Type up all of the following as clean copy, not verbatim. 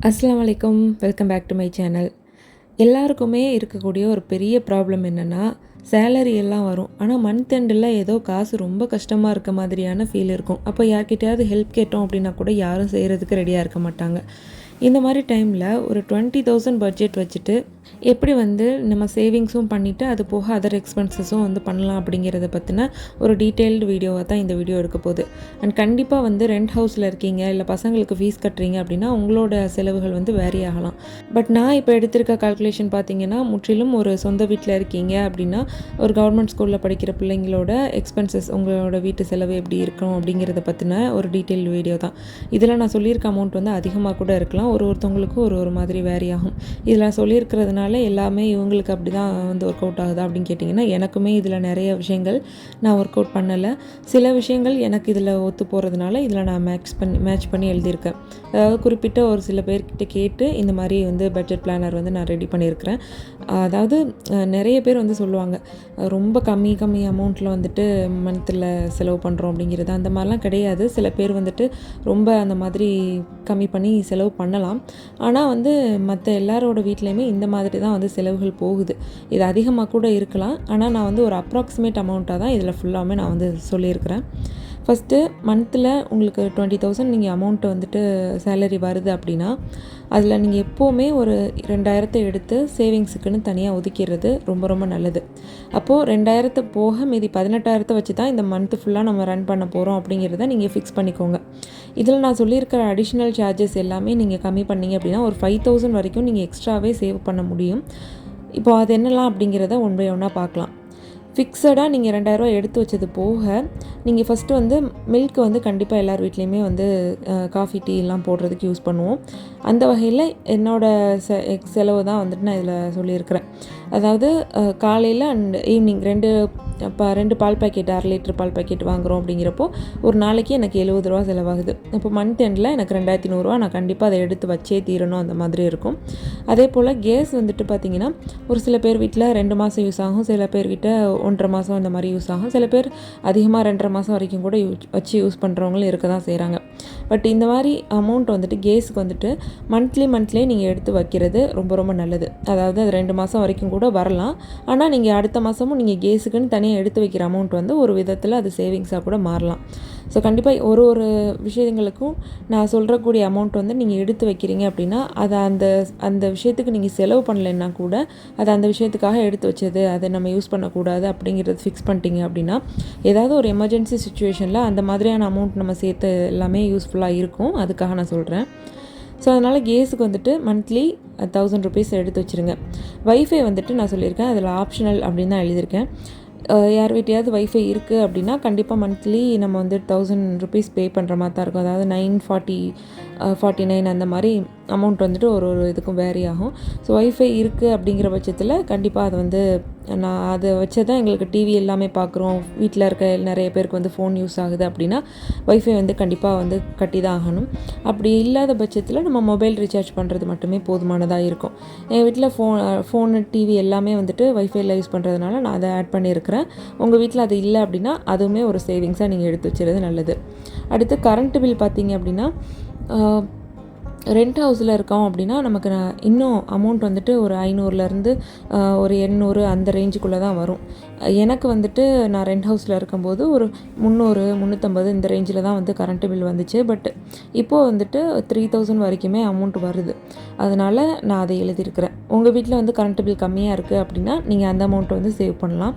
அஸ்ஸலாமு அலைக்கும். Welcome back to my channel. எல்லாருக்குமே இருக்கக்கூடிய ஒரு பெரிய ப்ராப்ளம் என்னென்னா, சேலரி எல்லாம் வரும். ஆனால் மந்த் எண்டில் ஏதோ காசு ரொம்ப கஷ்டமாக இருக்க மாதிரியான ஃபீல் இருக்கும். அப்போ யார்கிட்டயாவது ஹெல்ப் கேட்டோம் அப்படின்னா கூட யாரும் செய்கிறதுக்கு ரெடியாக இருக்க மாட்டாங்க. இந்த மாதிரி டைமில் ஒரு 20,000 பட்ஜெட் வச்சுட்டு எப்படி நம்ம சேவிங்ஸும் பண்ணிவிட்டு அது போக அதர் எக்ஸ்பென்சஸும் பண்ணலாம் அப்படிங்கிறத பற்றின ஒரு டீட்டெயில்டு வீடியோவாக தான் இந்த வீடியோ எடுக்க போகுது. அண்ட் கண்டிப்பாக ரெண்ட் ஹவுஸில் இருக்கீங்க, இல்லை பசங்களுக்கு ஃபீஸ் கட்டுறீங்க அப்படின்னா உங்களோட செலவுகள் வேரி ஆகலாம். பட் நான் இப்போ எடுத்திருக்க கால்குலேஷன் பார்த்தீங்கன்னா, முற்றிலும் ஒரு சொந்த வீட்டில் இருக்கீங்க அப்படின்னா ஒரு கவர்மெண்ட் ஸ்கூலில் படிக்கிற பிள்ளைங்களோட எக்ஸ்பென்சஸ், உங்களோட வீட்டு செலவு எப்படி இருக்கும் அப்படிங்கிறத பற்றின ஒரு டீட்டெயில்டு வீடியோ தான். இதில் நான் சொல்லியிருக்க அமௌண்ட் அதிகமாக கூட இருக்கலாம். ஒருத்தவங்களுக்கும் ஒரு மாதிரி வேரி ஆகும். இதில் சொல்லியிருக்கிறதுனால எல்லாமே இவங்களுக்கு அப்படி தான் ஒர்க் அவுட் ஆகுதா அப்படின்னு கேட்டிங்கன்னா, எனக்குமே இதில் நிறைய விஷயங்கள் நான் ஒர்க் அவுட் பண்ணலை. சில விஷயங்கள் எனக்கு இதில் ஒத்து போகிறதுனால இதில் நான் மேட்ச் பண்ணி எழுதியிருக்கேன். அதாவது குறிப்பிட்ட ஒரு சில பேர்கிட்ட கேட்டு இந்த மாதிரி பட்ஜெட் பிளானர் நான் ரெடி பண்ணியிருக்கிறேன். அதாவது நிறைய பேர் சொல்லுவாங்க, ரொம்ப கம்மி அமௌண்ட்டில் மந்த்தில் செலவு பண்ணுறோம் அப்படிங்கிறது. அந்த மாதிரிலாம் கிடையாது. சில பேர் ரொம்ப அந்த மாதிரி கம்மி பண்ணி செலவு பண்ணலாம். ஆனால் மற்ற எல்லாரோட வீட்லேயுமே இந்த மாதிரி தான் செலவுகள் போகுது. இது அதிகமாக கூட இருக்கலாம். ஆனால் நான் ஒரு அப்ராக்சிமேட் அமௌண்ட்டாக தான் இதில் ஃபுல்லாமே நான் சொல்லியிருக்கிறேன். ஃபஸ்ட்டு மந்த்தில் உங்களுக்கு 20,000 நீங்கள் அமௌண்ட்டு சேலரி வருது அப்படின்னா, அதில் நீங்கள் எப்போவுமே ஒரு 2,000 எடுத்து சேவிங்ஸுக்குன்னு தனியாக ஒதுக்கிடுறது ரொம்ப ரொம்ப நல்லது. அப்போது 2,000 போக மீதி 18,000 வச்சு தான் இந்த மந்த்து ஃபுல்லாக நம்ம ரன் பண்ண போகிறோம் அப்படிங்கிறத நீங்கள் ஃபிக்ஸ் பண்ணிக்கோங்க. இதில் நான் சொல்லியிருக்கிற அடிஷ்னல் சார்ஜஸ் எல்லாமே நீங்கள் கம்மி பண்ணிங்க அப்படின்னா ஒரு 5,000 வரைக்கும் நீங்கள் எக்ஸ்ட்ராவே சேவ் பண்ண முடியும். இப்போது அது என்னலாம் அப்படிங்கிறத ஒன் பை ஒன்னாக பார்க்கலாம். ஃபிக்ஸடாக நீங்கள் 2,000 எடுத்து வச்சது போக நீங்கள் ஃபஸ்ட்டு மில்க் கண்டிப்பாக எல்லார் வீட்லேயுமே காஃபி டீ எல்லாம் போடுறதுக்கு யூஸ் பண்ணுவோம். அந்த வகையில் என்னோடய செலவு தான் நான் இதில் சொல்லியிருக்கிறேன். அதாவது காலையில் அண்ட் ஈவினிங் 2 பால் பாக்கெட் 1/2 லிட்டர் பால் பாக்கெட் வாங்குகிறோம் அப்படிங்கிறப்போ ஒரு நாளைக்கு எனக்கு 70 ரூபா செலவாகுது. இப்போ மந்த் எண்டில் எனக்கு 2,100 ரூபா நான் கண்டிப்பாக அதை எடுத்து வச்சே தீரணும், அந்த மாதிரி இருக்கும். அதே போல் கேஸ் பார்த்திங்கன்னா, ஒரு சில பேர் வீட்டில் 2 மாதம் யூஸ் ஆகும், சில பேர் வீட்டில் 1.5 மாதம் அந்த மாதிரி யூஸ் ஆகும். சில பேர் அதிகமாக 2.5 மாதம் வரைக்கும் கூட வச்சு யூஸ் பண்ணுறவங்களும் இருக்க தான் செய்கிறாங்க. பட் இந்த மாதிரி அமௌண்ட் கேஸுக்கு மந்த்லி நீங்கள் எடுத்து வைக்கிறது ரொம்ப ரொம்ப நல்லது. அதாவது அது 2 மாதம் வரைக்கும் கூட வரலாம். ஆனால் நீங்கள் அடுத்த மாதமும் நீங்கள் கேஸுக்குன்னு தனியாக எடுத்து வைக்கிற அமௌண்ட் ஒரு விதத்தில் அது சேவிங்ஸாக கூட மாறலாம். ஸோ கண்டிப்பாக ஒரு விஷயங்களுக்கும் நான் சொல்கிறக்கூடிய அமௌண்ட் நீங்கள் எடுத்து வைக்கிறீங்க அப்படின்னா, அதை அந்த விஷயத்துக்கு நீங்கள் செலவு பண்ணலைன்னா கூட அதை அந்த விஷயத்துக்காக எடுத்து வச்சது, அதை நம்ம யூஸ் பண்ணக்கூடாது அப்படிங்கிறது ஃபிக்ஸ் பண்ணிட்டீங்க அப்படின்னா, ஏதாவது ஒரு எமர்ஜென்சி சுச்சுவேஷனில் அந்த மாதிரியான அமௌண்ட் நம்ம சேர்த்து எல்லாமே யூஸ்ஃபுல்லாக இருக்கும். அதுக்காக நான் சொல்கிறேன். ஸோ அதனால் கேஸுக்கு மந்த்லி 1,000 ருபீஸ் எடுத்து வச்சுருங்க. வைஃபை நான் சொல்லியிருக்கேன், அதில் ஆப்ஷனல் அப்படின்னு தான் எழுதியிருக்கேன். யார் வீட்டையாவது வைஃபை இருக்குது அப்படின்னா கண்டிப்பாக மந்த்லி நம்ம 1,000 ருபீஸ் பே பண்ணுற மாதிரி தான் இருக்கும். அதாவது 949 அந்த மாதிரி அமௌண்ட் ஒரு இதுக்கும் வேரி ஆகும். ஸோ வைஃபை இருக்குது அப்படிங்கிற பட்சத்தில் கண்டிப்பாக அதை நான் அதை வச்சு தான் எங்களுக்கு டிவி எல்லாமே பார்க்குறோம், வீட்டில் இருக்க நிறைய பேருக்கு ஃபோன் யூஸ் ஆகுது அப்படின்னா வைஃபை கண்டிப்பாக கட்டி தான் ஆகணும். அப்படி இல்லாத பட்சத்தில் நம்ம மொபைல் ரீசார்ஜ் பண்ணுறது மட்டுமே போதுமானதாக இருக்கும். எங்கள் வீட்டில் ஃபோனு டிவி எல்லாமே வைஃபைல யூஸ் பண்ணுறதுனால நான் அதை ஆட் பண்ணியிருக்கிறேன். உங்கள் வீட்டில் அது இல்லை அப்படின்னா அதுவுமே ஒரு சேவிங்ஸாக நீங்கள் எடுத்து வச்சுறது நல்லது. அடுத்து கரண்ட் பில் பார்த்தீங்க அப்படின்னா, ரெண்ட் ஹவுஸில் இருக்கோம் அப்படின்னா நமக்கு இன்னும் அமௌண்ட் ஒரு 500லேருந்து ஒரு 800 அந்த ரேஞ்சுக்குள்ளே தான் வரும். எனக்கு நான் ரெண்ட் ஹவுஸில் இருக்கும்போது ஒரு 300 350 இந்த ரேஞ்சில் தான் கரண்ட் பில் வந்துச்சு. பட் இப்போது 3,000 வரைக்குமே அமௌண்ட் வருது. அதனால் நான் அதை எழுதியிருக்கிறேன். உங்கள் வீட்டில் கரண்ட் பில் கம்மியாக இருக்குது அப்படின்னா நீங்கள் அந்த அமௌண்ட்டை சேவ் பண்ணலாம்.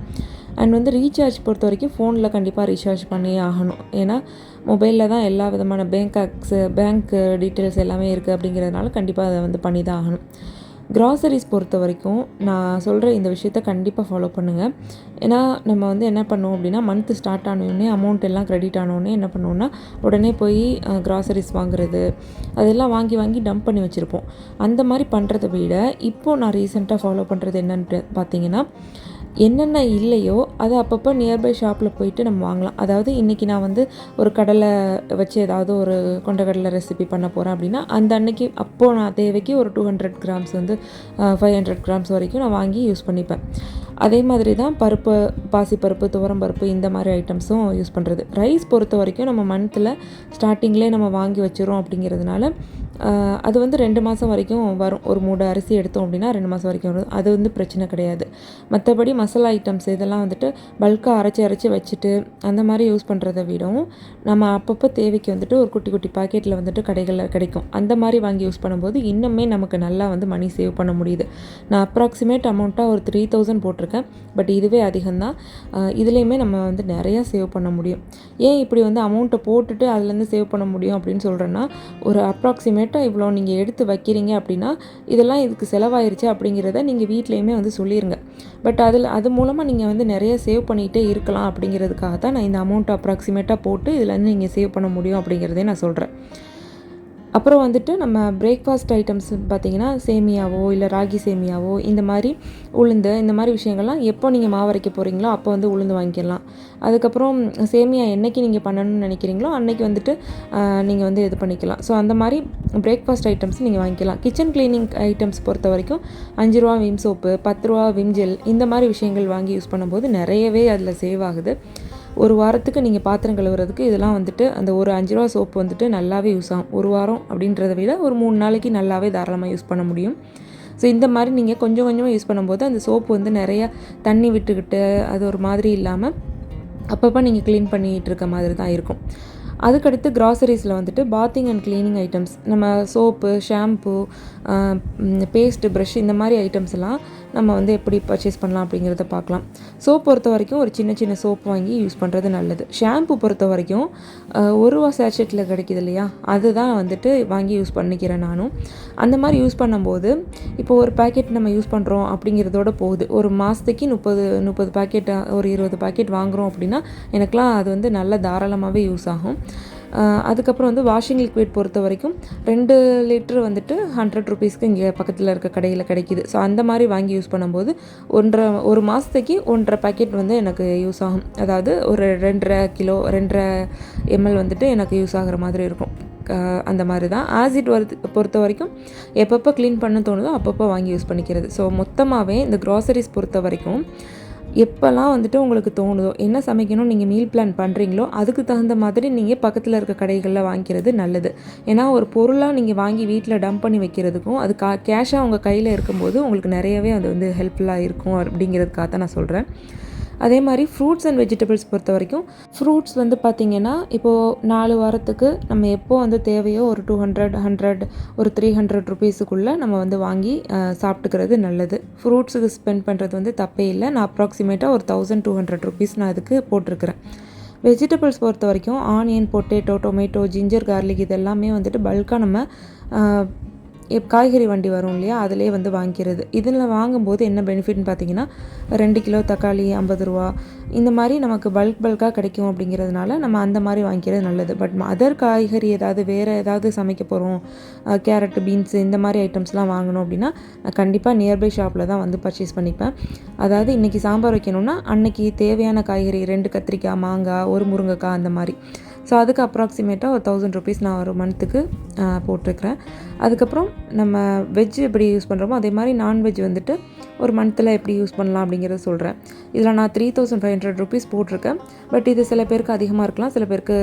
அண்ட் ரீசார்ஜ் பொறுத்த வரைக்கும் ஃபோனில் கண்டிப்பாக ரீசார்ஜ் பண்ணியே ஆகணும். ஏன்னா மொபைலில் தான் எல்லா விதமான பேங்க் டீட்டெயில்ஸ் எல்லாமே இருக்குது அப்படிங்கிறதுனால கண்டிப்பாக அதை பண்ணி தான் ஆகணும். க்ராசரிஸ் பொறுத்த வரைக்கும் நான் சொல்கிற இந்த விஷயத்த கண்டிப்பாக ஃபாலோ பண்ணுங்கள். ஏன்னா நம்ம என்ன பண்ணுவோம் அப்படின்னா, மந்த்து ஸ்டார்ட் ஆனோடனே அமௌண்ட் எல்லாம் க்ரெடிட் ஆனோடனே என்ன பண்ணுவோம்னா உடனே போய் க்ராசரிஸ் வாங்குறது, அதெல்லாம் வாங்கி டம்ப் பண்ணி வச்சுருப்போம். அந்த மாதிரி பண்ணுறதை விட இப்போது நான் ரீசெண்டாக ஃபாலோ பண்ணுறது என்னென்னு பார்த்தீங்கன்னா, என்னென்ன இல்லையோ அதை அப்பப்போ நியர்பை ஷாப்பில் போயிட்டு நம்ம வாங்கலாம். அதாவது இன்றைக்கி நான் ஒரு கடலை வச்சு ஏதாவது ஒரு கொண்டக்கடலை ரெசிபி பண்ண போகிறேன் அப்படின்னா, அந்த அன்னைக்கு அப்போது நான் தேவைக்கு ஒரு 200 கிராம்ஸ் 500 கிராம்ஸ் வரைக்கும் நான் வாங்கி யூஸ் பண்ணிப்பேன். அதே மாதிரி தான் பருப்பு, பாசிப்பருப்பு, துவரம்பருப்பு இந்த மாதிரி ஐட்டம்ஸும் யூஸ் பண்ணுறது. ரைஸ் பொறுத்த வரைக்கும் நம்ம மந்த்தில் ஸ்டார்டிங்லேயே நம்ம வாங்கி வச்சுருவோம் அப்படிங்கிறதுனால அது வந்து 2 மாதம் வரைக்கும் வரும். ஒரு மூடை அரிசி எடுத்தோம் அப்படின்னா 2 மாதம் வரைக்கும் வரும். அது வந்து பிரச்சனை கிடையாது. மற்றபடி மசாலா ஐட்டம்ஸ் இதெல்லாம் வந்துட்டு பல்காக அரைச்சி வச்சுட்டு அந்த மாதிரி யூஸ் பண்ணுறத விடவும், நம்ம அப்பப்போ தேவைக்கு வந்துட்டு ஒரு குட்டி குட்டி பாக்கெட்டில் வந்துட்டு கடைகளில் கிடைக்கும். அந்த மாதிரி வாங்கி யூஸ் பண்ணும்போது இன்னுமே நமக்கு நல்லா வந்து மணி சேவ் பண்ண முடியுது. நான் அப்ராக்சிமேட் அமௌண்ட்டாக ஒரு 3000 போட்டிருக்கேன். பட் இதுவே அதிகம்தான். இதுலேயுமே நம்ம வந்து நிறையா சேவ் பண்ண முடியும். ஏன் இப்படி வந்து அமௌண்ட்டை போட்டுட்டு அதுலேருந்து சேவ் பண்ண முடியும் அப்படின்னு சொல்கிறேன்னா, ஒரு அப்ராக்சிமேட்டாக இவ்வளோ நீங்கள் எடுத்து வைக்கிறீங்க அப்படின்னா, இதெல்லாம் இதுக்கு செலவாயிருச்சு அப்படிங்கிறத நீங்கள் வீட்லேயுமே வந்து சொல்லிடுங்க. பட் அது மூலமாக நீங்கள் வந்து நிறைய சேவ் பண்ணிகிட்டே இருக்கலாம் அப்படிங்கிறதுக்காக தான் நான் இந்த அமௌண்ட் அப்ராக்சிமேட்டாக போட்டு இதுலேருந்து நீங்கள் சேவ் பண்ண முடியும் அப்படிங்கிறதே நான் சொல்கிறேன். அப்புறம் வந்துட்டு நம்ம பிரேக்ஃபாஸ்ட் ஐட்டம்ஸ் பார்த்திங்கன்னா, சேமியாவோ இல்லை ராகி சேமியாவோ இந்த மாதிரி உளுந்து இந்த மாதிரி விஷயங்கள்லாம் எப்போ நீங்கள் மாவு அரைக்க போகிறீங்களோ அப்போ வந்து உளுந்து வாங்கிக்கலாம். அதுக்கப்புறம் சேமியா என்றைக்கு நீங்கள் பண்ணணும்னு நினைக்கிறீங்களோ அன்றைக்கி வந்துட்டு நீங்கள் வந்து இது பண்ணிக்கலாம். ஸோ அந்த மாதிரி பிரேக்ஃபாஸ்ட் ஐட்டம்ஸ் நீங்கள் வாங்கிக்கலாம். கிச்சன் க்ளீனிங் ஐட்டம்ஸ் பொறுத்த வரைக்கும் 5 ரூபா விம் சோப்பு, 10 ரூபா விம் ஜெல் இந்த மாதிரி விஷயங்கள் வாங்கி யூஸ் பண்ணும்போது நிறையவே அதில் சேவ் ஆகுது. ஒரு வாரத்துக்கு நீங்கள் பாத்திரம் கழுவுறதுக்கு இதெல்லாம் வந்துட்டு அந்த ஒரு 5 ரூபா சோப்பு வந்துட்டு நல்லாவே யூஸ் ஆகும். ஒரு வாரம் அப்படின்றத விட ஒரு 3 நாளைக்கு நல்லாவே தாராளமாக யூஸ் பண்ண முடியும். ஸோ இந்த மாதிரி நீங்கள் கொஞ்சம் கொஞ்சமாக யூஸ் பண்ணும்போது அந்த சோப்பு வந்து நிறையா தண்ணி விட்டுக்கிட்டு அது ஒரு மாதிரி இல்லாமல் அப்பப்போ நீங்கள் க்ளீன் பண்ணிகிட்டு இருக்க மாதிரி தான் இருக்கும். அதுக்கடுத்து கிராசரிஸில் வந்துட்டு பாத்திங் அண்ட் க்ளீனிங் ஐட்டம்ஸ், நம்ம சோப்பு, ஷாம்பு, பேஸ்ட்டு, ப்ரஷ் இந்த மாதிரி ஐட்டம்ஸ் எல்லாம் நம்ம வந்து எப்படி பர்ச்சேஸ் பண்ணலாம் அப்படிங்கிறத பார்க்கலாம். சோப் பொறுத்த வரைக்கும் ஒரு சின்ன சின்ன சோப் வாங்கி யூஸ் பண்ணுறது நல்லது. ஷாம்பு பொறுத்த வரைக்கும் 1 ரூபா சேஷெட்டில் கிடைக்கிது இல்லையா, அதுதான் வந்துட்டு வாங்கி யூஸ் பண்ணிக்கிறேன் நானும். அந்த மாதிரி யூஸ் பண்ணும்போது இப்போ ஒரு பேக்கெட் நம்ம யூஸ் பண்ணுறோம் அப்படிங்கிறதோட போகுது. ஒரு மாதத்துக்கு 30 பாக்கெட் ஒரு 20 பாக்கெட் வாங்குகிறோம் அப்படின்னா எனக்குலாம் அது வந்து நல்ல தாராளமாகவே யூஸ் ஆகும். அதுக்கப்புறம் வந்து வாஷிங் லிக்விட் பொறுத்த வரைக்கும் 2 லிட்டர் வந்துட்டு 100 ருபீஸ்க்கு இங்கே பக்கத்தில் இருக்க கடையில் கிடைக்கிது. ஸோ அந்த மாதிரி வாங்கி யூஸ் பண்ணும்போது ஒரு மாதத்துக்கு 1.5 பாக்கெட் வந்து எனக்கு யூஸ் ஆகும். அதாவது ஒரு 2.5 ml வந்துட்டு எனக்கு யூஸ் ஆகிற மாதிரி இருக்கும். அந்த மாதிரி தான். ஆசிட் பொறுத்த வரைக்கும் எப்பப்போ க்ளீன் பண்ண தோணுதோ அப்பப்போ வாங்கி யூஸ் பண்ணிக்கிறது. ஸோ மொத்தமாகவே இந்த க்ராசரிஸ் பொறுத்த வரைக்கும் எப்போல்லாம் வந்துட்டு உங்களுக்கு தோணுதோ, என்ன சமைக்கணும்னு நீங்கள் மீல் பிளான் பண்ணுறீங்களோ அதுக்கு தகுந்த மாதிரி நீங்கள் பக்கத்தில் இருக்க கடைகளில் வாங்கிக்கிறது நல்லது. ஏன்னா ஒரு பொருளாக நீங்கள் வாங்கி வீட்டில் டம்ப் பண்ணி வைக்கிறதுக்கும் அது கேஷாக உங்கள் கையில் இருக்கும்போது உங்களுக்கு நிறையவே அது வந்து ஹெல்ப்ஃபுல்லாக இருக்கும் அப்படிங்கிறதுக்காக தான் நான் சொல்கிறேன். அதே மாதிரி ஃப்ரூட்ஸ் அண்ட் வெஜிடபிள்ஸ் பொறுத்த வரைக்கும் ஃப்ரூட்ஸ் வந்து பார்த்திங்கன்னா, இப்போது 4 வாரத்துக்கு நம்ம எப்போ வந்து தேவையோ ஒரு 200 ஒரு 300 ருபீஸுக்குள்ளே நம்ம வந்து வாங்கி சாப்பிட்டுக்கிறது நல்லது. ஃப்ரூட்ஸுக்கு ஸ்பெண்ட் பண்ணுறது வந்து தப்பே இல்லை. நான் அப்ராக்சிமேட்டாக ஒரு 1200 ருபீஸ் நான் அதுக்கு போட்டிருக்கிறேன். வெஜிடபிள்ஸ் பொறுத்த வரைக்கும் onion, potato, tomato, ginger, garlic இதெல்லாமே வந்துட்டு பல்காக நம்ம காய்கறி வண்டி வரும் இல்லையா, அதிலே வந்து வாங்கிக்கிறது. இதில் வாங்கும்போது என்ன பெனிஃபிட்னு பார்த்தீங்கன்னா, 2 கிலோ தக்காளி 50 ரூபா இந்த மாதிரி நமக்கு பல்காக கிடைக்கும். அப்படிங்கிறதுனால நம்ம அந்த மாதிரி வாங்கிக்கிறது நல்லது. பட் அதர் காய்கறி வேறு ஏதாவது சமைக்க போகிறோம், கேரட்டு, பீன்ஸு இந்த மாதிரி ஐட்டம்ஸ்லாம் வாங்கணும் அப்படின்னா நான் கண்டிப்பாக நியர்பை ஷாப்பில் தான் வந்து பர்ச்சேஸ் பண்ணிப்பேன். அதாவது இன்றைக்கி சாம்பார் வைக்கணும்னா அன்றைக்கி தேவையான காய்கறி 2 கத்திரிக்காய், மாங்காய், 1 முருங்கைக்காய் அந்த மாதிரி. ஸோ அதுக்கு அப்ராக்சிமேட்டாக ஒரு 1000 ருபீஸ் நான் ஒரு மந்த்துக்கு போட்டிருக்கிறேன். அதுக்கப்புறம் நம்ம வெஜ் எப்படி யூஸ் பண்ணுறோமோ அதே மாதிரி நான்வெஜ் வந்துட்டு ஒரு மந்த்தில் எப்படி யூஸ் பண்ணலாம் அப்படிங்கிறத சொல்கிறேன். இதில் நான் 3500 ருபீஸ் போட்டிருக்கேன். பட் இது சில பேருக்கு அதிகமாக இருக்கலாம், சில பேருக்கு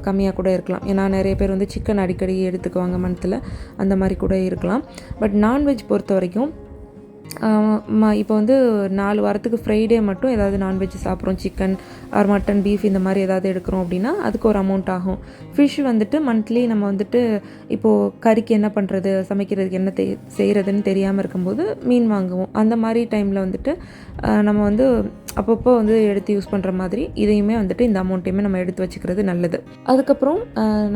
கம்மியாக கூட இருக்கலாம். ஏன்னா நிறைய பேர் வந்து சிக்கன் அடிக்கடி எடுத்துக்குவாங்க மந்த்தில், அந்த மாதிரி கூட இருக்கலாம். பட் நான்வெஜ் பொறுத்த வரைக்கும் இப்போ வந்து 4 வாரத்துக்கு ஃப்ரைடே மட்டும் ஏதாவது நான்வெஜ் சாப்பிட்றோம், சிக்கன் ஆர் மட்டன், பீஃப் இந்த மாதிரி ஏதாவது எடுக்கிறோம் அப்படின்னா அதுக்கு ஒரு அமௌண்ட் ஆகும். ஃபிஷ் வந்துட்டு மந்த்லி நம்ம வந்துட்டு இப்போது கறிக்கு என்ன பண்ணுறது, சமைக்கிறதுக்கு என்ன செய்கிறதுன்னு தெரியாமல் இருக்கும்போது மீன் வாங்குவோம். அந்த மாதிரி டைமில் வந்துட்டு நம்ம வந்து அப்பப்போ வந்து எடுத்து யூஸ் பண்ணுற மாதிரி இதையுமே வந்துட்டு இந்த அமௌண்ட்டையுமே நம்ம எடுத்து வச்சுக்கிறது நல்லது. அதுக்கப்புறம்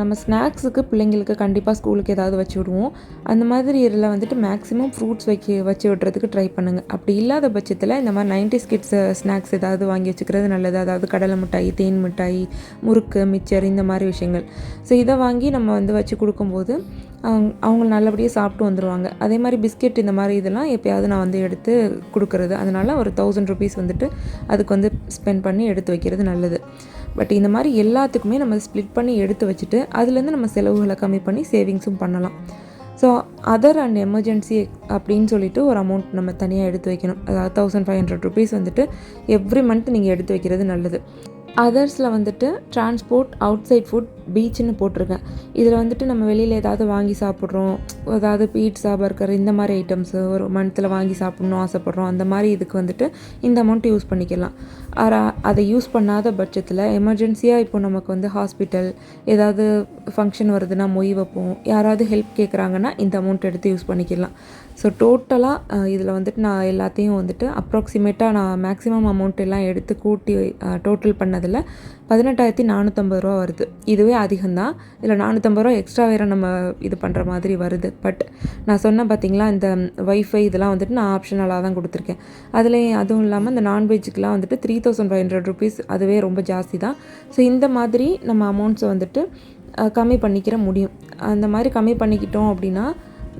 நம்ம ஸ்நாக்ஸுக்கு பிள்ளைங்களுக்கு கண்டிப்பாக ஸ்கூலுக்கு ஏதாவது வச்சு விடுவோம். அந்த மாதிரி இதில் வந்துட்டு மேக்ஸிமம் ஃப்ரூட்ஸ் வச்சு விடுறதுக்கு ட்ரை பண்ணுங்கள். அப்படி இல்லாத பட்சத்தில் இந்த மாதிரி 90s கிட்ஸ் ஸ்நாக்ஸ் ஏதாவது வாங்கி வச்சுக்கிறது நல்லது. அதாவது கடலை மிட்டாய், தேன் மிட்டாய், முறுக்கு, மிச்சர் இந்த மாதிரி விஷயங்கள். ஸோ இதை வாங்கி நம்ம வந்து வச்சு கொடுக்கும்போது அவங்க நல்லபடியாக சாப்பிட்டு வந்துடுவாங்க. அதே மாதிரி பிஸ்கெட் இந்த மாதிரி இதெல்லாம் எப்போயாவது நான் வந்து எடுத்து கொடுக்குறது. அதனால் ஒரு 1000 ருபீஸ் வந்துட்டு அதுக்கு வந்து ஸ்பெண்ட் பண்ணி எடுத்து வைக்கிறது நல்லது. பட் இந்த மாதிரி எல்லாத்துக்குமே நம்ம ஸ்ப்ளிட் பண்ணி எடுத்து வச்சுட்டு அதுலேருந்து நம்ம செலவுகளை கம்மி பண்ணி சேவிங்ஸும் பண்ணலாம். ஸோ அதர் அண்ட் எமர்ஜென்சி அப்படின்னு சொல்லிட்டு ஒரு அமௌண்ட் நம்ம தனியாக எடுத்து வைக்கணும். அதாவது 1500 ருபீஸ் வந்துட்டு எவ்ரி மந்த் நீங்கள் எடுத்து வைக்கிறது நல்லது. அதர்ஸில் வந்துட்டு டிரான்ஸ்போர்ட், அவுட் சைட் ஃபுட், பீச்சுன்னு போட்டிருக்கேன். இதில் வந்துட்டு நம்ம வெளியில் ஏதாவது வாங்கி சாப்பிட்றோம், அதாவது பீட்ஸா, பர்கர் இந்த மாதிரி ஐட்டம்ஸு ஒரு மந்த்தில் வாங்கி சாப்பிட்ணும் ஆசைப்பட்றோம், அந்த மாதிரி இதுக்கு வந்துட்டு இந்த அமௌண்ட் யூஸ் பண்ணிக்கலாம். அதை யூஸ் பண்ணாத பட்சத்தில் எமர்ஜென்சியாக இப்போ நமக்கு வந்து ஹாஸ்பிட்டல் ஏதாவது ஃபங்க்ஷன் வருதுன்னா மொய் வைப்போம், யாராவது ஹெல்ப் கேட்குறாங்கன்னா இந்த அமௌண்ட் எடுத்து யூஸ் பண்ணிக்கலாம். ஸோ டோட்டலாக இதில் வந்துட்டு நான் எல்லாத்தையும் வந்துட்டு அப்ராக்சிமேட்டாக நான் மேக்ஸிமம் அமௌண்ட் எல்லாம் எடுத்து கூட்டி டோட்டல் பண்ணதில் 18,450 ரூபா வருது. இதுவே அதிகம்தான். இதில் 450 ரூபா எக்ஸ்ட்ரா வேறு நம்ம இது பண்ணுற மாதிரி வருது. பட் நான் சொன்னேன் பார்த்தீங்களா, இந்த வைஃபை இதெல்லாம் வந்துட்டு நான் ஆப்ஷனலாக தான் கொடுத்துருக்கேன். அதுவும் இல்லாமல் இந்த நான்வெஜ்ஜுக்கெலாம் வந்துட்டு 3,500 ருபீஸ், அதுவே ரொம்ப ஜாஸ்தி தான். ஸோ இந்த மாதிரி நம்ம அமௌண்ட்ஸை வந்துட்டு கம்மி பண்ணிக்கிற முடியும். அந்த மாதிரி கம்மி பண்ணிக்கிட்டோம் அப்படின்னா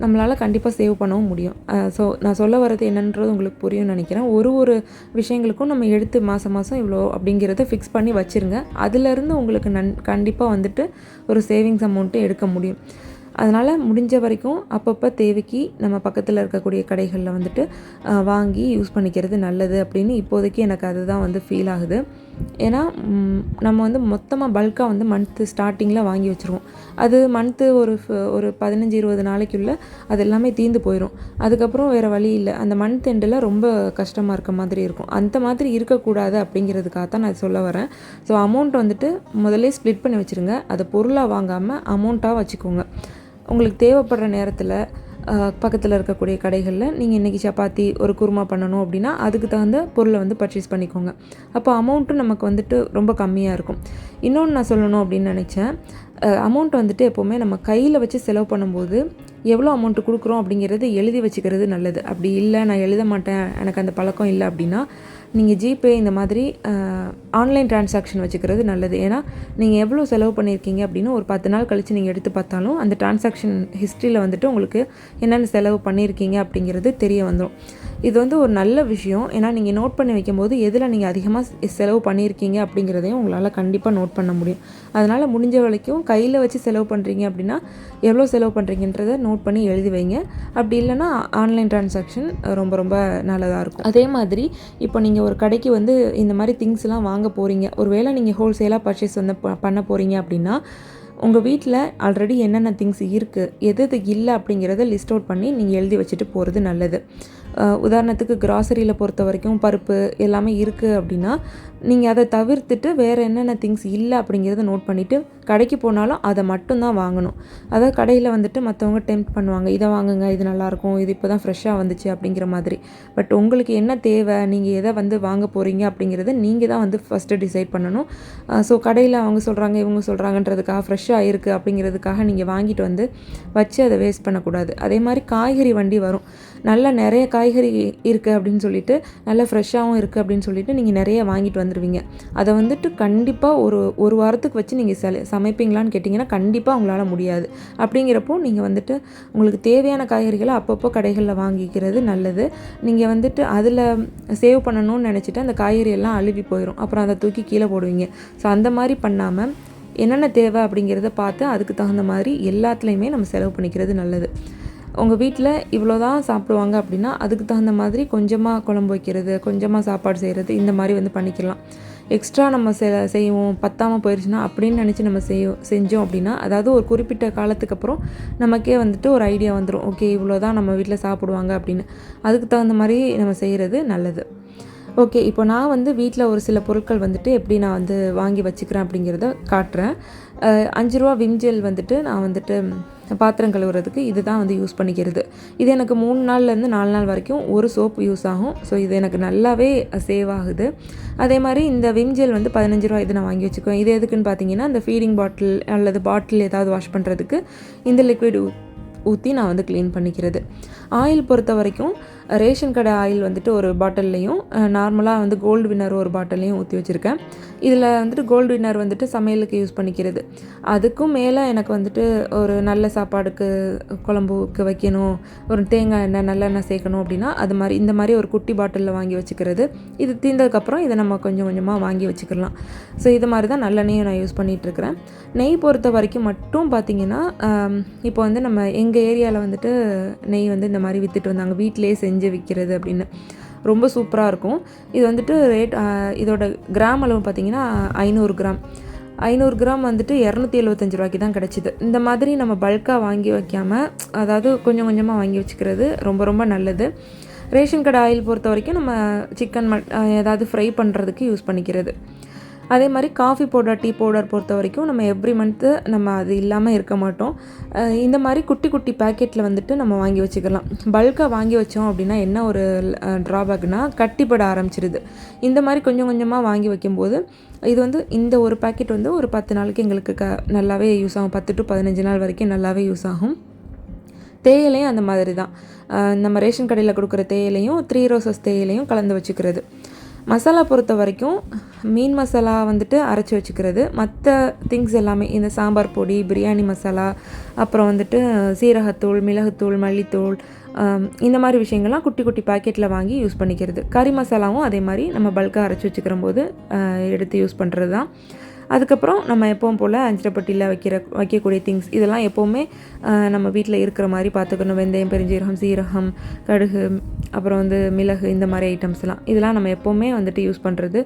நம்மளால் கண்டிப்பாக சேவ் பண்ணவும் முடியும். ஸோ நான் சொல்ல வர்றது என்னன்றது உங்களுக்கு புரியும்னு நினைக்கிறேன். ஒரு விஷயங்களுக்கும் நம்ம எடுத்து மாதம் இவ்வளோ அப்படிங்கிறத ஃபிக்ஸ் பண்ணி வச்சுருங்க. அதிலேருந்து உங்களுக்கு கண்டிப்பாக வந்துட்டு ஒரு சேவிங்ஸ் அமௌண்ட்டு எடுக்க முடியும். அதனால் முடிஞ்ச வரைக்கும் அப்பப்போ தேவைக்கு நம்ம பக்கத்தில் இருக்கக்கூடிய கடைகளில் வந்துட்டு வாங்கி யூஸ் பண்ணிக்கிறது நல்லது அப்படின்னு இப்போதைக்கு எனக்கு அதுதான் வந்து ஃபீல் ஆகுது. ஏன்னா நம்ம வந்து மொத்தமாக பல்காக வந்து மந்த்து ஸ்டார்டிங்கில் வாங்கி வச்சுருவோம். அது மந்த்து ஒரு 15-20 நாளைக்குள்ளே அது எல்லாமே தீர்ந்து போயிடும். அதுக்கப்புறம் வேறு வழி இல்லை, அந்த மந்த் எண்டில் ரொம்ப கஷ்டமாக இருக்க மாதிரி இருக்கும். அந்த மாதிரி இருக்கக்கூடாது அப்படிங்கிறதுக்காக தான் நான் சொல்ல வரேன். ஸோ அமௌண்ட் வந்துட்டு முதல்ல ஸ்ப்ளிட் பண்ணி வச்சுருங்க. அதை பொருளாக வாங்காமல் அமௌண்ட்டாக வச்சுக்கோங்க. உங்களுக்கு தேவைப்படுற நேரத்தில் பக்கத்தில் இருக்கக்கூடிய கடைகளில் நீங்கள் இன்றைக்கி சப்பாத்தி ஒரு குருமா பண்ணணும் அப்படின்னா அதுக்கு தகுந்த பொருளை வந்து பர்ச்சேஸ் பண்ணிக்கோங்க. அப்போ அமௌண்ட்டும் நமக்கு வந்துட்டு ரொம்ப கம்மியாக இருக்கும். இன்னொன்று நான் சொல்லணும் அப்படின்னு நினச்சேன். அமௌண்ட் வந்துட்டு எப்போவுமே நம்ம கையில் வச்சு செலவு பண்ணும்போது எவ்வளோ அமௌண்ட்டு கொடுக்குறோம் அப்படிங்கிறது எழுதி வச்சுக்கிறது நல்லது. அப்படி இல்லை, நான் எழுத மாட்டேன், எனக்கு அந்த பழக்கம் இல்லை அப்படின்னா நீங்கள் ஜிபே இந்த மாதிரி ஆன்லைன் டிரான்சாக்ஷன் வச்சுக்கிறது நல்லது. ஏன்னா நீங்கள் எவ்வளோ செலவு பண்ணியிருக்கீங்க அப்படின்னு ஒரு 10 நாள் கழித்து நீங்கள் எடுத்து பார்த்தாலும் அந்த டிரான்சாக்ஷன் ஹிஸ்ட்ரியில் வந்துட்டு உங்களுக்கு என்னென்ன செலவு பண்ணியிருக்கீங்க அப்படிங்கிறது தெரிய வந்துடும். இது வந்து ஒரு நல்ல விஷயம். ஏன்னா நீங்கள் நோட் பண்ணி வைக்கும்போது எதில் நீங்கள் அதிகமாக செலவு பண்ணியிருக்கீங்க அப்படிங்கிறதையும் உங்களால் கண்டிப்பாக நோட் பண்ண முடியும். அதனால் முடிஞ்ச வரைக்கும் கையில் வச்சு செலவு பண்ணுறீங்க அப்படின்னா எவ்வளோ செலவு பண்ணுறீங்கன்றதை நோட் பண்ணி எழுதி வைங்க. அப்படி இல்லைன்னா ஆன்லைன் டிரான்சாக்ஷன் ரொம்ப ரொம்ப நல்லதாக இருக்கும். அதே மாதிரி இப்போ நீங்கள் ஒரு கடைக்கு வந்து இந்த மாதிரி திங்ஸ்லாம் வாங்க போகிறீங்க, ஒருவேளை நீங்கள் ஹோல்சேலாக பர்ச்சேஸ் வந்து பண்ண போகிறீங்க அப்படின்னா உங்கள் வீட்டில் ஆல்ரெடி என்னென்ன திங்ஸ் இருக்குது, எது இல்லை அப்படிங்கிறத லிஸ்ட் அவுட் பண்ணி நீங்கள் எழுதி வச்சுட்டு போகிறது நல்லது. உதாரணத்துக்கு கிராசரியில் பொறுத்த வரைக்கும் பருப்பு எல்லாமே இருக்குது அப்படின்னா நீங்கள் அதை தவிர்த்துட்டு வேறு என்னென்ன திங்ஸ் இல்லை அப்படிங்கிறத நோட் பண்ணிவிட்டு கடைக்கு போனாலும் அதை மட்டும்தான் வாங்கணும். அதாவது கடையில் வந்துட்டு மற்றவங்க டெம்ப்ட் பண்ணுவாங்க, இதை வாங்குங்க, இது நல்லாயிருக்கும், இது இப்போ தான் ஃப்ரெஷ்ஷாக வந்துச்சு அப்படிங்கிற மாதிரி. பட் உங்களுக்கு என்ன தேவை, நீங்கள் எதை வந்து வாங்க போகிறீங்க அப்படிங்கிறத நீங்கள் தான் வந்து ஃபஸ்ட்டு டிசைட் பண்ணணும். ஸோ கடையில் அவங்க சொல்கிறாங்க இவங்க சொல்கிறாங்கன்றதுக்காக ஃப்ரெஷ்ஷாக இருக்குது அப்படிங்கிறதுக்காக நீங்கள் வாங்கிட்டு வந்து வச்சு அதை வேஸ்ட் பண்ணக்கூடாது. அதே மாதிரி காய்கறி வண்டி வரும், நல்லா நிறைய காய்கறி இருக்குது அப்படின்னு சொல்லிட்டு நல்லா ஃப்ரெஷ்ஷாகவும் இருக்குது அப்படின்னு சொல்லிட்டு நீங்கள் நிறைய வாங்கிட்டு வந்துடுவீங்க. அதை வந்துட்டு கண்டிப்பாக ஒரு வாரத்துக்கு வச்சு நீங்கள் சமைப்பீங்களான்னு கேட்டிங்கன்னா கண்டிப்பாக உங்களால் முடியாது. அப்படிங்கிறப்போ நீங்கள் வந்துட்டு உங்களுக்கு தேவையான காய்கறிகளை அப்பப்போ கடைகளில் வாங்கிக்கிறது நல்லது. நீங்கள் வந்துட்டு அதில் சேவ் பண்ணணும்னு நினச்சிட்டு அந்த காய்கறி எல்லாம் அழுவி போயிடும், அப்புறம் அதை தூக்கி கீழே போடுவீங்க. ஸோ அந்த மாதிரி பண்ணாமல் என்னென்ன தேவை அப்படிங்கிறத பார்த்து அதுக்கு தகுந்த மாதிரி எல்லாத்துலேயுமே நம்ம செலவு பண்ணிக்கிறது நல்லது. உங்கள் வீட்டில் இவ்வளோ தான் சாப்பிடுவாங்க அப்படின்னா அதுக்கு தகுந்த மாதிரி கொஞ்சமாக குழம்பு வைக்கிறது, கொஞ்சமாக சாப்பாடு செய்கிறது, இந்த மாதிரி வந்து பண்ணிக்கலாம். எக்ஸ்ட்ரா நம்ம செய்வோம் பத்தாமல் போயிடுச்சுன்னா அப்படின்னு நினச்சி நம்ம செஞ்சோம் அப்படின்னா, அதாவது ஒரு குறிப்பிட்ட காலத்துக்கு அப்புறம் நமக்கே வந்துட்டு ஒரு ஐடியா வந்துடும், ஓகே இவ்வளோ தான் நம்ம வீட்டில் சாப்பிடுவாங்க அப்படின்னு. அதுக்கு தகுந்த மாதிரி நம்ம செய்கிறது நல்லது. ஓகே, இப்போ நான் வந்து வீட்டில் ஒரு சில பொருட்கள் வந்துட்டு எப்படி நான் வந்து வாங்கி வச்சுக்கிறேன் அப்படிங்கிறத காட்டுறேன். 5 ரூபா விம் ஜெல் வந்துட்டு நான் வந்துட்டு பாத்திரம் கழுவுறதுக்கு இது தான் வந்து யூஸ் பண்ணிக்கிறது. இது எனக்கு 3 நாள்லேருந்து 4 நாள் வரைக்கும் ஒரு சோப்பு யூஸ் ஆகும். ஸோ இது எனக்கு நல்லாவே சேவ் ஆகுது. அதே மாதிரி இந்த விம் ஜெல் வந்து 15 ரூபா இது நான் வாங்கி வச்சுக்குவேன். இது எதுக்குன்னு பார்த்தீங்கன்னா, இந்த ஃபீடிங் பாட்டில் அல்லது பாட்டில் ஏதாவது வாஷ் பண்ணுறதுக்கு இந்த லிக்விட் ஊற்றி நான் வந்து க்ளீன் பண்ணிக்கிறது. ஆயில் பொறுத்த வரைக்கும் ரேஷன் கடை ஆயில் வந்துட்டு ஒரு பாட்டில்லையும் நார்மலாக வந்து கோல்டு வின்னர் ஒரு பாட்டிலையும் ஊற்றி வச்சுருக்கேன். இதில் வந்துட்டு கோல்டு வின்னர் வந்துட்டு சமையலுக்கு யூஸ் பண்ணிக்கிறது. அதுக்கும் மேலே எனக்கு வந்துட்டு ஒரு நல்ல சாப்பாடுக்கு குழம்புக்கு வைக்கணும், ஒரு தேங்காய் எண்ணெய் நல்லெண்ணெய் சேர்க்கணும் அப்படின்னா இந்த மாதிரி ஒரு குட்டி பாட்டிலில் வாங்கி வச்சுக்கிறது. இது தீர்ந்ததுக்கப்புறம் இதை நம்ம கொஞ்சம் கொஞ்சமாக வாங்கி வச்சுக்கலாம். ஸோ இது மாதிரி தான் நல்லெண்ணெயும் நான் யூஸ் பண்ணிகிட்ருக்கிறேன். நெய் பொறுத்த வரைக்கும் மட்டும் பார்த்திங்கன்னா, இப்போ வந்து நம்ம எங்கள் ஏரியாவில் வந்துட்டு நெய் வந்து இந்த மாதிரி விற்றுட்டு வந்தாங்க, வீட்டிலே செஞ்சு விற்கிறது அப்படின்னு. ரொம்ப சூப்பராக இருக்கும். இது வந்துட்டு இதோட கிராம் அளவு பார்த்திங்கன்னா 500 கிராம். 500 கிராம் வந்துட்டு ₹275 தான் கிடச்சிது. இந்த மாதிரி நம்ம பல்காக வாங்கி வைக்காமல், அதாவது கொஞ்சம் கொஞ்சமாக வாங்கி வச்சுக்கிறது ரொம்ப ரொம்ப நல்லது. ரேஷன் கடை ஆயில் பொறுத்த வரைக்கும் நம்ம சிக்கன் ஏதாவது ஃப்ரை பண்ணுறதுக்கு யூஸ் பண்ணிக்கிறது. அதே மாதிரி காஃபி பவுடர், டீ பவுடர் பொறுத்த வரைக்கும் நம்ம எவ்ரி மந்த்து நம்ம அது இல்லாமல் இருக்க மாட்டோம். இந்த மாதிரி குட்டி குட்டி பேக்கெட்டில் வந்துட்டு நம்ம வாங்கி வச்சுக்கலாம். பல்காக வாங்கி வச்சோம் அப்படின்னா என்ன ஒரு ட்ராபேக்னால் கட்டிப்பட ஆரம்பிச்சிருது. இந்த மாதிரி கொஞ்சம் கொஞ்சமாக வாங்கி வைக்கும்போது இது வந்து இந்த ஒரு பேக்கெட் வந்து ஒரு 10 நாளைக்கு எங்களுக்கு நல்லாவே யூஸ் ஆகும். 10 to 15 நாள் வரைக்கும் நல்லாவே யூஸ் ஆகும். தேயிலையும் அந்த மாதிரி தான். நம்ம ரேஷன் கடையில் கொடுக்குற தேயிலையும் 3 ரோசஸ் தேயிலையும் கலந்து வச்சுக்கிறது. மசாலா பொறுத்த வரைக்கும் மீன் மசாலா வந்துட்டு அரைச்சி வச்சுக்கிறது. மற்ற திங்ஸ் எல்லாமே இந்த சாம்பார் பொடி, பிரியாணி மசாலா, அப்புறம் வந்துட்டு சீரகத்தூள், மிளகுத்தூள், மல்லித்தூள், இந்த மாதிரி விஷயங்கள்லாம் குட்டி குட்டி பேக்கெட்டில் வாங்கி யூஸ் பண்ணிக்கிறது. கறி மசாலாவும் அதே மாதிரி நம்ம பல்காக அரைச்சி வச்சுக்கிற போது எடுத்து யூஸ் பண்ணுறது தான். அதுக்கப்புறம் நம்ம எப்பவும் போல் அஞ்சரைப்பட்டியில் வைக்கக்கூடிய திங்ஸ் இதெல்லாம் எப்போவுமே நம்ம வீட்டில் இருக்கிற மாதிரி பார்த்துக்கணும். வெந்தயம், பெருஞ்சீரகம், சீரகம், கடுகு, அப்புறம் வந்து மிளகு, இந்த மாதிரி ஐட்டம்ஸ்லாம் இதெல்லாம் நம்ம எப்போவுமே வந்துட்டு யூஸ் பண்ணுறது.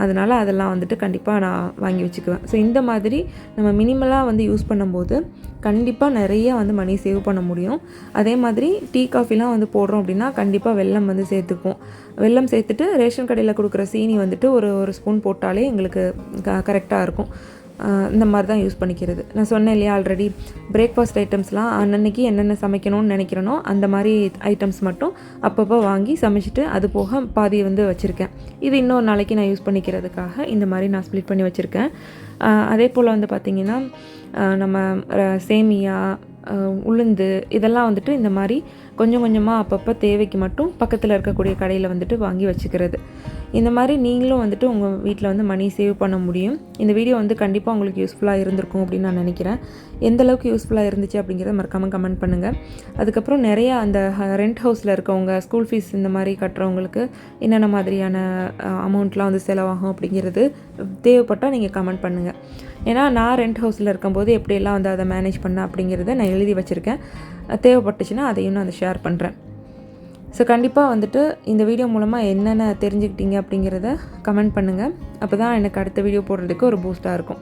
அதனால் அதெல்லாம் வந்துட்டு கண்டிப்பாக நான் வாங்கி வச்சுக்குவேன். ஸோ இந்த மாதிரி நம்ம மினிமலாக வந்து யூஸ் பண்ணும்போது கண்டிப்பாக நிறைய வந்து மணி சேவ் பண்ண முடியும். அதே மாதிரி டீ காஃபிலாம் வந்து போடுறோம் அப்படின்னா கண்டிப்பாக வெல்லம் வந்து சேர்த்துக்குவோம். வெல்லம் சேர்த்துட்டு ரேஷன் கடையில் கொடுக்குற சீனி வந்துட்டு ஒரு ஸ்பூன் போட்டாலே எங்களுக்கு கரெக்டாக இருக்கும். இந்த மாதிரி தான் யூஸ் பண்ணிக்கிறது. நான் சொன்னேன் இல்லையா ஆல்ரெடி, பிரேக்ஃபாஸ்ட் ஐட்டம்ஸ்லாம் அன்னன்னைக்கு என்னென்ன சமைக்கணும்னு நினைக்கிறேனோ அந்த மாதிரி ஐட்டம்ஸ் மட்டும் அப்பப்போ வாங்கி சமைச்சிட்டு அது போக பாதி வந்து வச்சுருக்கேன். இது இன்னொரு நாளைக்கு நான் யூஸ் பண்ணிக்கிறதுக்காக இந்த மாதிரி நான் ஸ்ப்ளிட் பண்ணி வச்சுருக்கேன். அதே போல் வந்து பார்த்திங்கன்னா நம்ம சேமியா, உளுந்து இதெல்லாம் வந்துட்டு இந்த மாதிரி கொஞ்சம் கொஞ்சமாக அப்பப்போ தேவைக்கு மட்டும் பக்கத்தில் இருக்கக்கூடிய கடையில் வந்துட்டு வாங்கி வச்சுக்கிறது. இந்த மாதிரி நீங்களும் வந்துட்டு உங்கள் வீட்டில் வந்து மணி சேவ் பண்ண முடியும். இந்த வீடியோ வந்து கண்டிப்பாக உங்களுக்கு யூஸ்ஃபுல்லாக இருந்திருக்கும் அப்படின்னு நான் நினைக்கிறேன். எந்தளவுக்கு யூஸ்ஃபுல்லாக இருந்துச்சு அப்படிங்கிறத மறக்காமல் கமெண்ட் பண்ணுங்கள். அதுக்கப்புறம் நிறையா அந்த ரெண்ட் ஹவுஸில் இருக்கவங்க, ஸ்கூல் ஃபீஸ் இந்த மாதிரி கட்டுறவங்களுக்கு என்னென்ன மாதிரியான அமௌண்ட்லாம் வந்து செலவாகும் அப்படிங்கிறது தேவைப்பட்டால் நீங்கள் கமெண்ட் பண்ணுங்கள். ஏன்னா நான் ரெண்ட் ஹவுஸில் இருக்கும்போது எப்படியெல்லாம் வந்து அதை மேனேஜ் பண்ணேன் அப்படிங்கிறத நான் எழுதி வச்சுருக்கேன். தேவைப்பட்டுச்சுன்னா அதையும் நான் ஷேர் பண்ணுறேன். ஸோ கண்டிப்பாக வந்துட்டு இந்த வீடியோ மூலமாக என்னென்ன தெரிஞ்சுக்கிட்டீங்க அப்படிங்கிறத கமெண்ட் பண்ணுங்கள். அப்போ தான் எனக்கு அடுத்த வீடியோ போடுறதுக்கு ஒரு பூஸ்ட்டாக இருக்கும்.